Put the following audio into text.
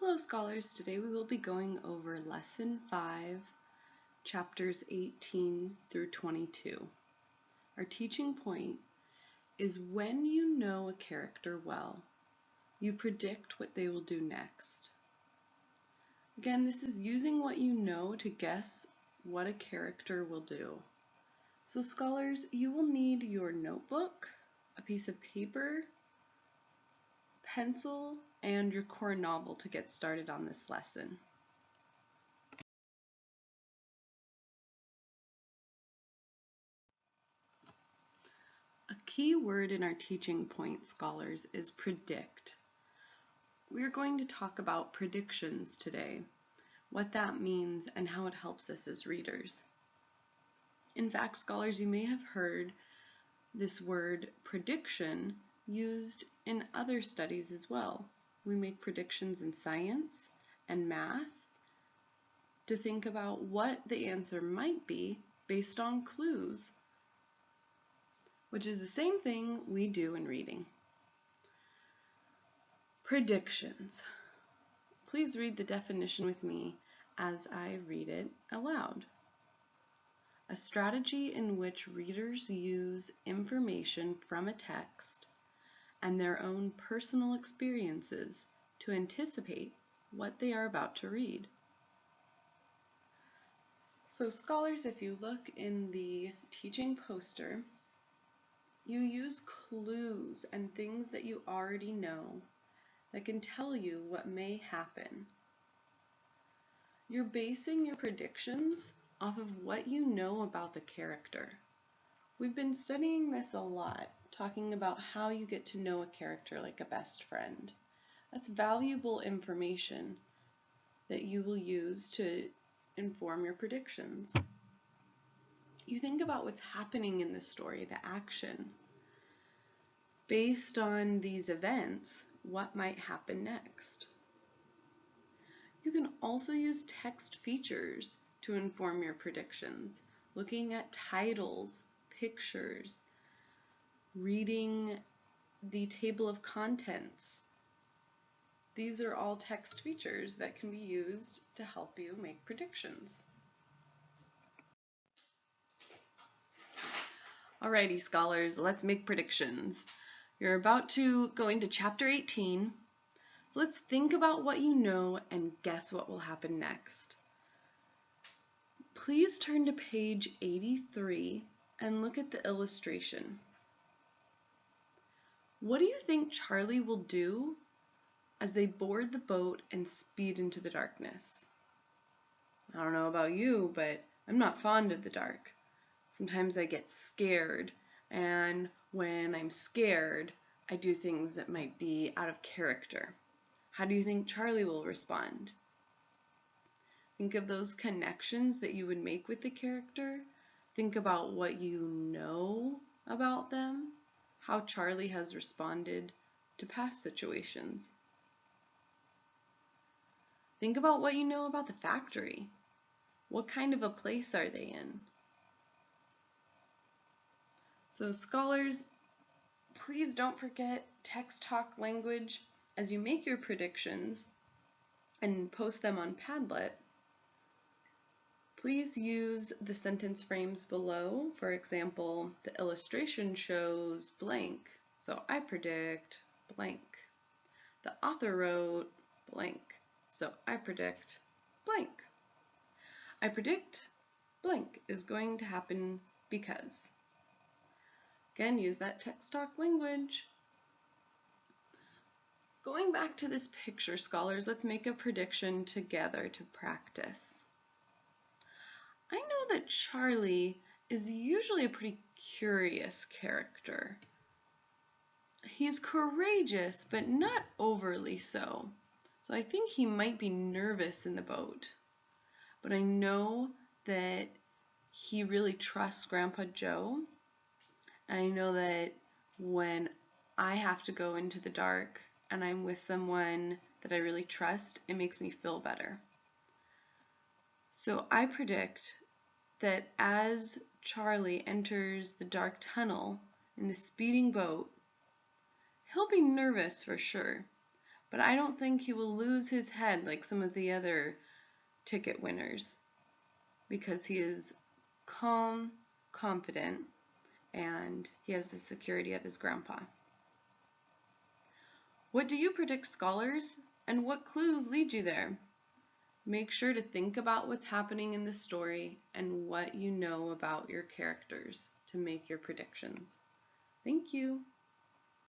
Hello scholars, today we will be going over Lesson 5, Chapters 18 through 22. Our teaching point is when you know a character well, you predict what they will do next. Again, this is using what you know to guess what a character will do. So scholars, you will need your notebook, a piece of paper, pencil, and your core novel to get started on this lesson. A key word in our teaching point, scholars, is predict. We are going to talk about predictions today, what that means, and how it helps us as readers. In fact, scholars, you may have heard this word prediction used in other studies as well. We make predictions in science and math to think about what the answer might be based on clues, which is the same thing we do in reading. Predictions. Please read the definition with me as I read it aloud. A strategy in which readers use information from a text and their own personal experiences to anticipate what they are about to read. So scholars, if you look in the teaching poster, you use clues and things that you already know that can tell you what may happen. You're basing your predictions off of what you know about the character. We've been studying this a lot, talking about how you get to know a character like a best friend. That's valuable information that you will use to inform your predictions. You think about what's happening in the story, the action. Based on these events, what might happen next? You can also use text features to inform your predictions, looking at titles, pictures, reading the table of contents. These are all text features that can be used to help you make predictions. Alrighty, scholars, let's make predictions. You're about to go into Chapter 18. So let's think about what you know and guess what will happen next. Please turn to page 83 and look at the illustration. What do you think Charlie will do as they board the boat and speed into the darkness? I don't know about you, but I'm not fond of the dark. Sometimes I get scared, and when I'm scared, I do things that might be out of character. How do you think Charlie will respond? Think of those connections that you would make with the character. Think about what you know about them, how Charlie has responded to past situations. Think about what you know about the factory. What kind of a place are they in? So scholars, please don't forget text talk language as you make your predictions and post them on Padlet. Please use the sentence frames below. For example, the illustration shows blank, so I predict blank. The author wrote blank, so I predict blank. I predict blank is going to happen because. Again, use that text talk language. Going back to this picture, scholars, let's make a prediction together to practice. I know that Charlie is usually a pretty curious character. He's courageous, but not overly so. So I think he might be nervous in the boat. But I know that he really trusts Grandpa Joe. And I know that when I have to go into the dark and I'm with someone that I really trust, it makes me feel better. So I predict that as Charlie enters the dark tunnel in the speeding boat, he'll be nervous for sure, but I don't think he will lose his head like some of the other ticket winners, because he is calm, confident, and he has the security of his grandpa. What do you predict, scholars? And what clues lead you there? Make sure to think about what's happening in the story and what you know about your characters to make your predictions. Thank you.